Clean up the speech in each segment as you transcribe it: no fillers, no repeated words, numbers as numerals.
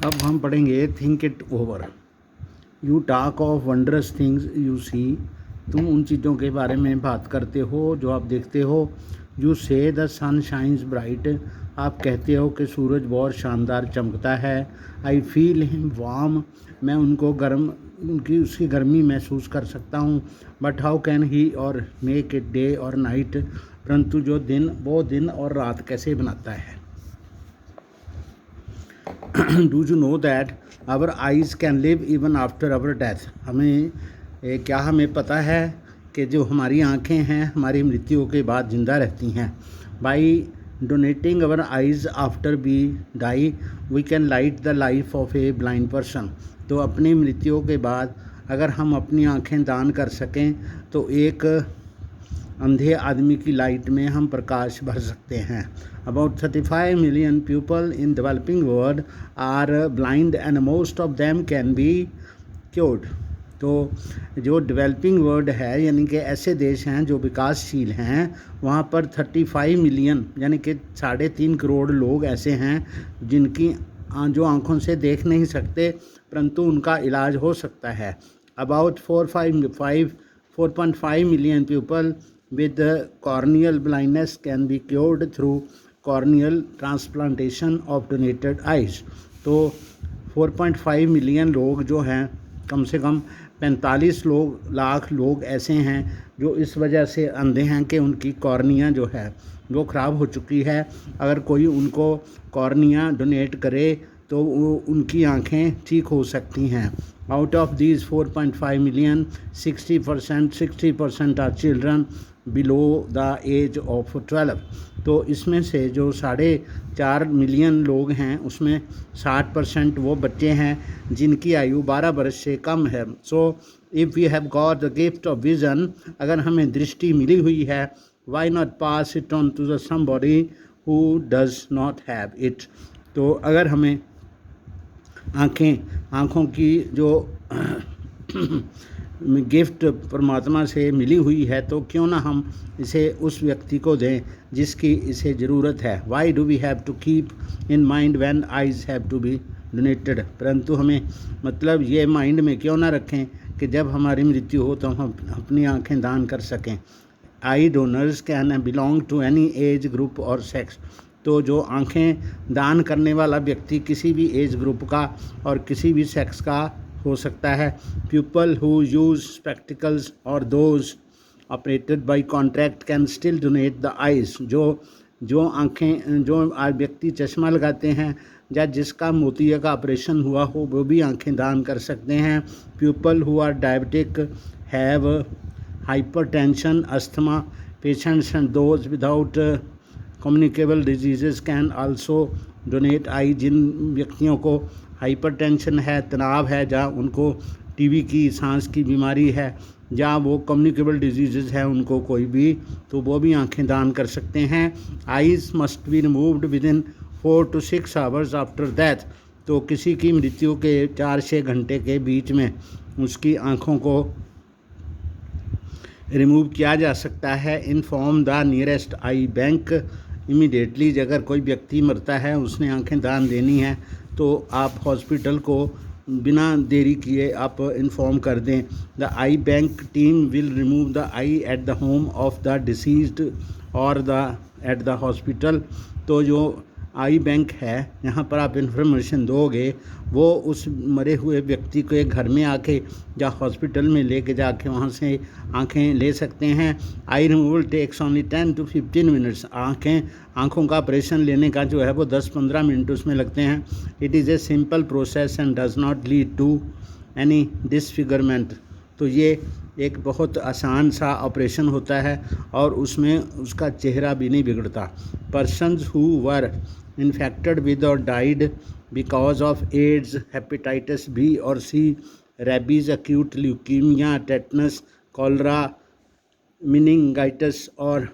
अब हम पढ़ेंगे think it over. You talk of wondrous things you see. तुम उन चीज़ों के बारे में बात करते हो जो आप देखते हो। यू से द सन शाइन्स ब्राइट। आप कहते हो कि सूरज बहुत शानदार चमकता है। I feel him warm. मैं उनको उसकी गर्मी महसूस कर सकता हूँ। बट हाउ कैन ही और मेक इट डे और नाइट। परंतु वो दिन और रात कैसे बनाता है। Do you know that our eyes can live even after our death. क्या हमें पता है कि जो हमारी आँखें हैं हमारी मृत्यु के बाद ज़िंदा रहती हैं। By donating our eyes after we die we can light the life of a blind person. तो अपनी मृत्यु के बाद अगर हम अपनी आँखें दान कर सकें तो एक अंधे आदमी की लाइट में हम प्रकाश भर सकते हैं। About 35 million people in developing world are blind and most of them can be cured। तो जो डेवलपिंग वर्ल्ड है यानी कि ऐसे देश हैं जो विकासशील हैं वहाँ पर 35 मिलियन यानी कि 3.5 करोड़ लोग ऐसे हैं जिनकी जो आँखों से देख नहीं सकते परंतु उनका इलाज हो सकता है। About 4.5 million people with corneal blindness can be cured through corneal transplantation of donated eyes। तो 4.5 मिलियन लोग जो हैं कम से कम 45 लाख लोग ऐसे हैं जो इस वजह से अंधे हैं कि उनकी कॉर्निया जो है वो ख़राब हो चुकी है। अगर कोई उनको कॉर्निया डोनेट करे तो उनकी आँखें ठीक हो सकती हैं। Out of these 4.5 million 60% are children below the age of 12। तो इसमें से जो 4.5 मिलियन लोग हैं उसमें 60% वो बच्चे हैं जिनकी आयु 12 वर्ष से कम है। So if we have got the gift of vision, अगर हमें दृष्टि मिली हुई है, why not pass it on to the somebody who does not have it. तो अगर हमें आँखों की जो गिफ्ट परमात्मा से मिली हुई है तो क्यों ना हम इसे उस व्यक्ति को दें जिसकी इसे ज़रूरत है। Why do we have to keep in mind when eyes have to be donated. परंतु हमें मतलब ये माइंड में क्यों ना रखें कि जब हमारी मृत्यु हो तो हम अपनी आँखें दान कर सकें। Eye donors can belong to any age group और सेक्स। तो जो आँखें दान करने वाला व्यक्ति किसी भी एज ग्रुप का और किसी भी सेक्स का हो सकता है। पीपल हु यूज स्पेक्टिकल्स और those operated by contract can still donate the eyes. जो व्यक्ति चश्मा लगाते हैं या जिसका मोतिया का ऑपरेशन हुआ हो वो भी आँखें दान कर सकते हैं। People who are diabetic have hypertension asthma patients and those without communicable disease can also donate eye. जिन व्यक्तियों को हाइपरटेंशन है, तनाव है, या उनको टीबी की सांस की बीमारी है या वो कम्युनिकेबल डिजीज़ है उनको कोई भी, तो वो भी आंखें दान कर सकते हैं। Eyes must be removed with in 4 to 6 hours after death. तो किसी की मृत्यु के 4-6 घंटे के बीच में उसकी आँखों को रिमूव किया जा सकता है। Inform the nearest I bank immediately. अगर कोई व्यक्ति मरता है उसने आंखें दान देनी है तो आप हॉस्पिटल को बिना देरी किए आप इन्फॉर्म कर दें। The I bank team will remove the I at the home of the deceased और एट द हॉस्पिटल। तो जो आई बैंक है यहाँ पर आप इन्फॉर्मेशन दोगे वो उस मरे हुए व्यक्ति के घर में आके या हॉस्पिटल में लेके जाके वहाँ से आंखें ले सकते हैं। Eye removal takes only 10 to 15 minutes. आँखों का ऑपरेशन लेने का जो है वो 10-15 मिनट उसमें लगते हैं। It is a simple process and does not lead to any disfigurement. तो ये एक बहुत आसान सा ऑपरेशन होता है और उसमें उसका चेहरा भी नहीं बिगड़ता। Persons who were infected with और died because of AIDS hepatitis B और C rabies acute leukaemia tetanus cholera meningitis और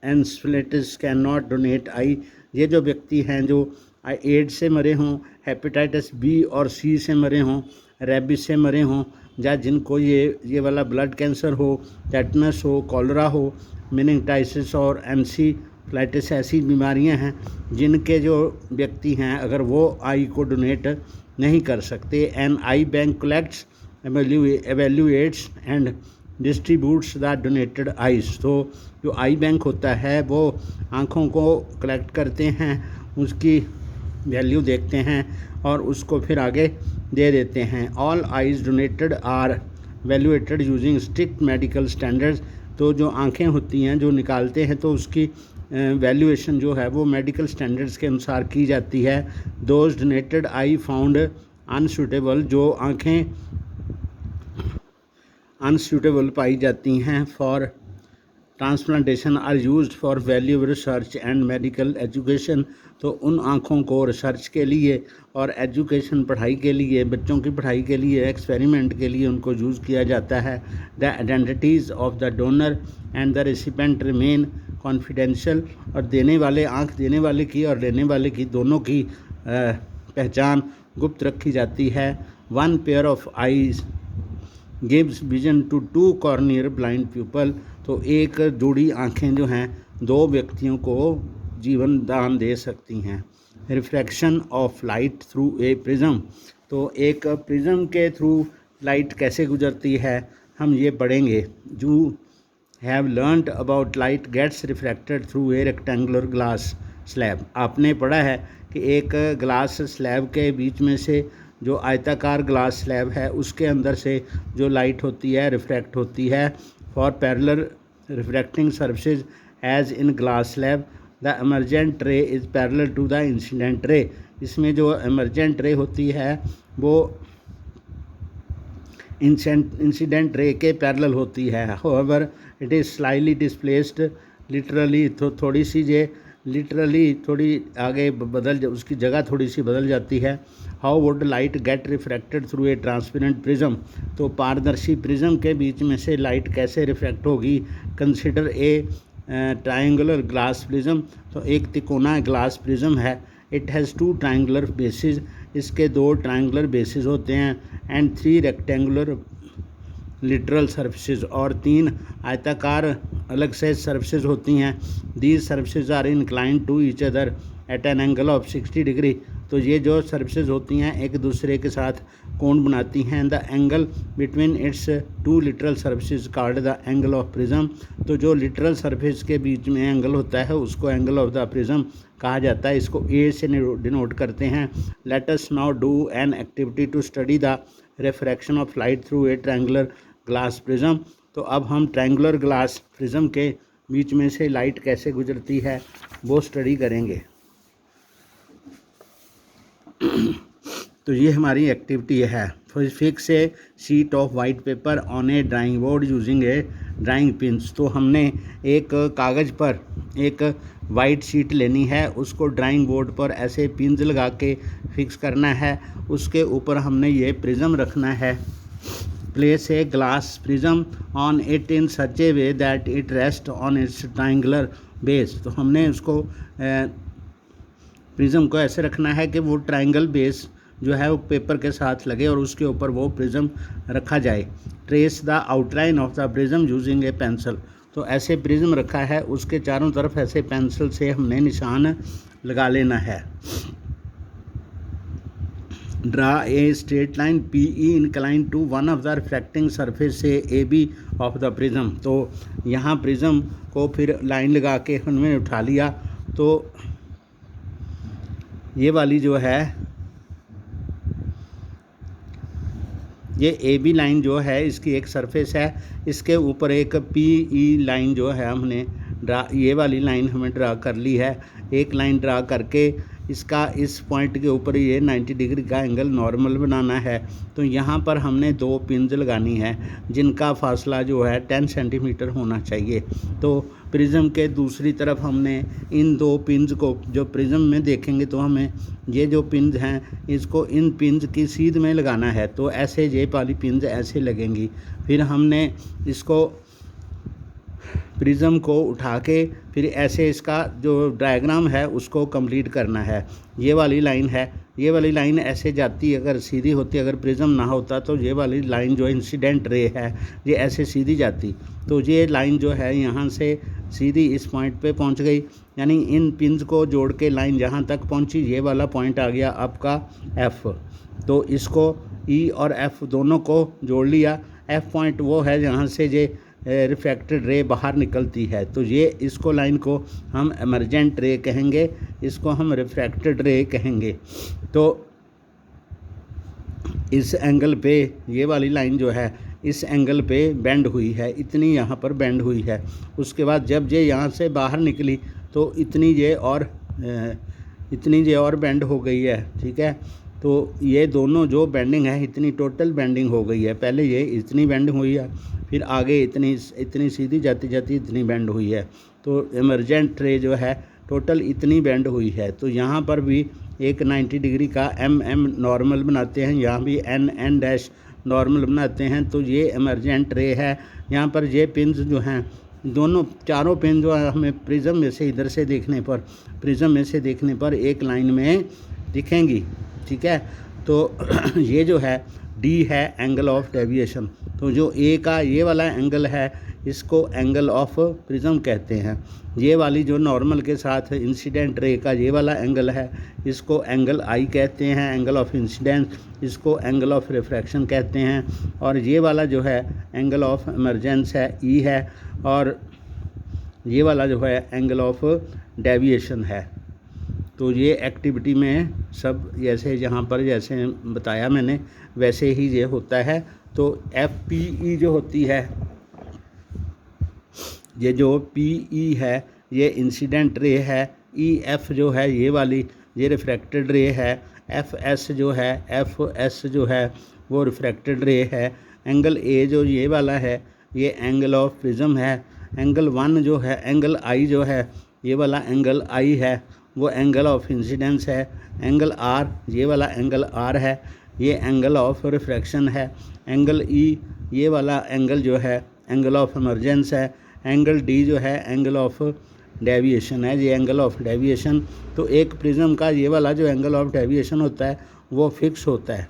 encephalitis can not donate eye. ये जो व्यक्ति हैं जो एड्स से मरे हों, हेपेटाइटिस बी और सी से मरे हों, रेबीज से मरे हों, या जिनको ये वाला ब्लड कैंसर हो, टेटनस हो, कॉलरा हो, मेनिंगाइटिस और एमसी कोलाइटिस ऐसी बीमारियां हैं जिनके जो व्यक्ति हैं अगर वो आई को डोनेट नहीं कर सकते। An eye bank collects, evaluates and distributes the donated eyes. तो जो आई बैंक होता है वो आँखों को कलेक्ट करते हैं, उसकी वैल्यू देखते हैं और उसको फिर आगे दे देते हैं। All eyes donated are evaluated using strict medical standards. तो जो आँखें होती हैं जो निकालते हैं तो उसकी वैल्यूएशन जो है वो मेडिकल स्टैंडर्ड्स के अनुसार की जाती है। Those donated eye found unsuitable, जो आँखें अनसूटेबल पाई जाती हैं for transplantation are used for valuable research and medical education. तो उन आँखों को रिसर्च के लिए और एजुकेशन पढ़ाई के लिए, बच्चों की पढ़ाई के लिए, एक्सपेरिमेंट के लिए उनको यूज़ किया जाता है। The identities of the donor and the recipient remain confidential. और देने वाले, आँख देने वाले की और लेने वाले की दोनों की पहचान गुप्त रखी जाती है। One pair of eyes gives vision to two corneal blind people. तो एक जोड़ी आँखें जो हैं दो व्यक्तियों को जीवन दान दे सकती हैं। Refraction of light through A prism. तो एक प्रिज्म के थ्रू लाइट कैसे गुजरती है हम ये पढ़ेंगे। जो have learned about light gets refracted through a rectangular glass slab. आपने पढ़ा है कि एक ग्लास स्लैब के बीच में से जो आयताकार ग्लास स्लैब है उसके अंदर से जो लाइट होती है रिफ्रैक्ट होती है। For parallel refracting surfaces as in glass slab the emergent ray is parallel to the incident ray. इसमें जो एमरजेंट रे होती है वो इंसिडेंट रे के पैरेलल होती है। However it is slightly displaced literally. तो थोड़ी सी ये लिटरली थोड़ी आगे उसकी जगह थोड़ी सी बदल जाती है। How would light get refracted through a transparent prism. तो पारदर्शी प्रिज्म के बीच में से लाइट कैसे रिफ्रैक्ट होगी। Consider a triangular glass prism. तो एक तिकोना ग्लास प्रिज्म है। It has two triangular bases. इसके दो ट्रायंगुलर बेसिस होते हैं। And three rectangular lateral surfaces, और तीन आयताकार अलग से सर्फेसेज होती हैं। These surfaces are inclined to each other at an angle of 60 degree. तो ये जो सर्फेसेज होती हैं एक दूसरे के साथ कोण बनाती हैं। The angle between its two lateral surfaces called the angle of prism. तो जो लिटरल सर्फेस के बीच में एंगल होता है उसको एंगल ऑफ द प्रिज्म कहा जाता है। इसको ए से डिनोट करते हैं। Let us now do an activity to study the refraction of light through a triangular glass prism. तो अब हम ट्रायंगुलर ग्लास प्रिज्म के बीच में से लाइट कैसे गुजरती है वो स्टडी करेंगे। तो ये हमारी एक्टिविटी है। Fix a sheet of white paper on A drawing board using A drawing pins. तो हमने एक कागज़ पर एक वाइट शीट लेनी है, उसको ड्राइंग बोर्ड पर ऐसे पिंस लगा के फिक्स करना है। उसके ऊपर हमने ये प्रिज्म रखना है। Place a glass prism on it in such A way that it rest on it's triangular base. तो हमने उसको प्रिज्म को ऐसे रखना है कि वो ट्रायंगल बेस जो है वो पेपर के साथ लगे और उसके ऊपर वो प्रिज्म रखा जाए। Trace the outline of the prism using A pencil. तो ऐसे प्रिज्म रखा है, उसके चारों तरफ ऐसे पेंसिल से हमने निशान लगा लेना है। Draw a straight line P E incline to one of the refracting surface से A B of the prism. तो यहाँ प्रिज्म को फिर लाइन लगा के हमने उठा लिया। तो ये वाली जो है ये ए बी लाइन जो है इसकी एक सरफेस है, इसके ऊपर एक पी ई लाइन जो है हमने ये वाली लाइन हमें ड्रा कर ली है। एक लाइन ड्रा करके इसका इस पॉइंट के ऊपर ये 90 डिग्री का एंगल नॉर्मल बनाना है। तो यहाँ पर हमने दो पिंस लगानी है जिनका फासला जो है 10 सेंटीमीटर होना चाहिए। तो प्रिज्म के दूसरी तरफ हमने इन दो पिंस को जो प्रिज्म में देखेंगे तो हमें ये जो पिंस हैं इसको इन पिंस की सीध में लगाना है। तो ऐसे ये वाली पिंस ऐसे लगेंगी। फिर हमने इसको प्रिज्म को उठा के फिर ऐसे इसका जो डायग्राम है उसको कंप्लीट करना है। ये वाली लाइन है, ये वाली लाइन ऐसे जाती अगर सीधी होती, अगर प्रिज्म ना होता तो ये वाली लाइन जो इंसिडेंट रे है ये ऐसे सीधी जाती। तो ये लाइन जो है यहाँ से सीधी इस पॉइंट पे पहुँच गई, यानी इन पिंस को जोड़ के लाइन जहाँ तक पहुँची ये वाला पॉइंट आ गया आपका एफ़। तो इसको ई और एफ़ दोनों को जोड़ लिया। एफ़ पॉइंट वो है जहाँ से ये रिफ्रैक्टेड रे बाहर निकलती है, तो ये इसको लाइन को हम एमर्जेंट रे कहेंगे, इसको हम रिफ्रैक्टेड रे कहेंगे। तो इस एंगल पे ये वाली लाइन जो है इस एंगल पे बेंड हुई है, इतनी यहाँ पर बेंड हुई है। उसके बाद जब ये यहाँ से बाहर निकली तो इतनी ये और बेंड हो गई है, ठीक है। तो ये दोनों जो बेंडिंग है इतनी टोटल बेंडिंग हो गई है। पहले ये इतनी बेंड हुई है, फिर आगे इतनी सीधी जाती जाती इतनी बेंड हुई है। तो इमरजेंट रे जो है टोटल इतनी बेंड हुई है। तो यहाँ पर भी एक 90 डिग्री का एम नॉर्मल बनाते हैं, यहाँ भी एन डैश नॉर्मल बनाते हैं। तो ये इमरजेंट रे है। यहाँ पर ये पिन्स जो हैं दोनों चारों पिन जो है हमें प्रिज्म में से इधर से देखने पर एक लाइन में दिखेंगी, ठीक है। तो ये जो है डी है एंगल ऑफ डेविएशन। तो जो ए का ये वाला एंगल है इसको एंगल ऑफ प्रिज्म कहते हैं। ये वाली जो नॉर्मल के साथ इंसिडेंट रे का ये वाला एंगल है इसको एंगल आई कहते हैं, एंगल ऑफ इंसिडेंस, इसको एंगल ऑफ रिफ्रैक्शन कहते हैं। और ये वाला जो है एंगल ऑफ इमरजेंस है ई है, और ये वाला जो है एंगल ऑफ डेविएशन है। तो ये एक्टिविटी में सब जैसे यहाँ पर जैसे बताया मैंने वैसे ही ये होता है। तो एफ पी ई जो होती है, ये जो पी ई है ये इंसिडेंट रे है, ई एफ जो है ये वाली ये रिफ्रैक्टेड रे है, एफ एस जो है वो रिफ्रैक्टेड रे है। एंगल ए जो ये वाला है ये एंगल ऑफ प्रिज्म है। एंगल 1 जो है एंगल आई जो है ये वाला एंगल आई है, वो एंगल ऑफ इंसिडेंस है। एंगल आर ये वाला एंगल आर है, ये एंगल ऑफ रिफ्रैक्शन है। एंगल ई ये वाला एंगल जो है एंगल ऑफ इमरजेंस है। एंगल डी जो है एंगल ऑफ डेविएशन है, ये एंगल ऑफ डेविएशन। तो एक प्रिज्म का ये वाला जो एंगल ऑफ डेविएशन होता है वो फिक्स होता है।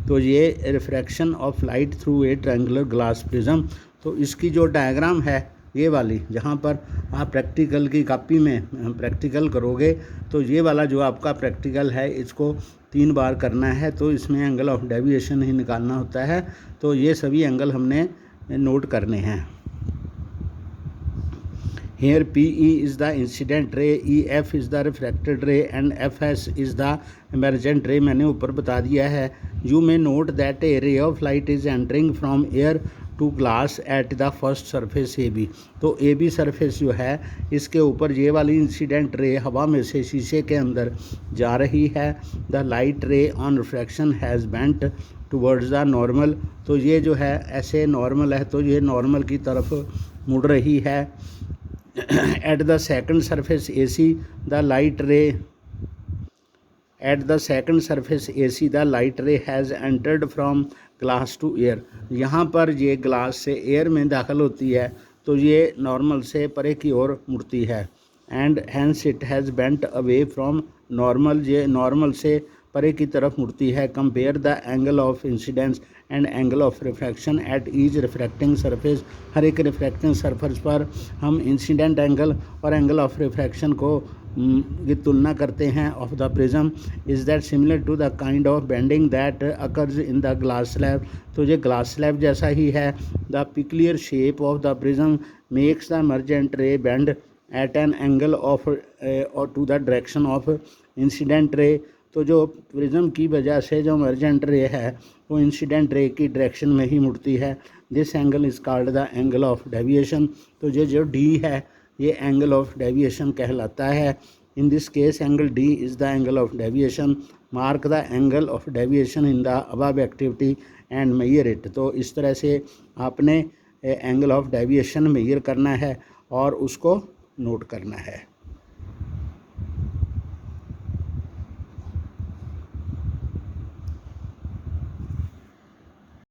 तो ये refraction of light through a triangular glass prism. तो इसकी जो डायग्राम है ये वाली, जहाँ पर आप प्रैक्टिकल की कॉपी में प्रैक्टिकल करोगे तो ये वाला जो आपका प्रैक्टिकल है इसको 3 बार करना है। तो इसमें एंगल ऑफ डेविएशन ही निकालना होता है। तो ये सभी एंगल हमने नोट करने हैं। Here PE is the incident ray, EF is the refracted ray and FS is the emergent ray। मैंने ऊपर बता दिया है। You may note that a ray of light is entering from air to glass at the first surface AB। तो AB surface जो है इसके ऊपर ये वाली इंसिडेंट रे हवा में से शीशे के अंदर जा रही है। The light ray on refraction has bent towards the normal। तो ये जो है ऐसे नॉर्मल है, तो ये नॉर्मल की तरफ मुड़ रही है। At the second surface AC the light ray the light ray has entered from glass to air। यहाँ पर ये ग्लास से एयर में दाखिल होती है तो ये नॉर्मल से परे की ओर मुड़ती है। And hence it has bent away from normal, ये नॉर्मल से परे की तरफ मुड़ती है। Compare the angle of incidence and angle of refraction at each refracting surface. हर एक रिफ्रैक्टिंग सरफेस पर हम इंसिडेंट एंगल और एंगल ऑफ रिफ्रैक्शन को की तुलना करते हैं of the prism. Is that similar to the kind of bending that occurs in the glass slab. तो ये ग्लास स्लैब जैसा ही है। The peculiar shape of the prism makes the emergent ray bend at an angle of और to the direction of incident ray. तो जो prism की वजह से जो इमरजेंट रे है वो इंसिडेंट रे की डायरेक्शन में ही मुड़ती है। This angle is called the angle of deviation. तो ये जो डी है ये एंगल ऑफ डेविएशन कहलाता है। In this case angle D is the angle of deviation. Mark the angle of deviation in the above activity and measure it. तो इस तरह से आपने एंगल ऑफ डेविएशन मेजर करना है और उसको नोट करना है।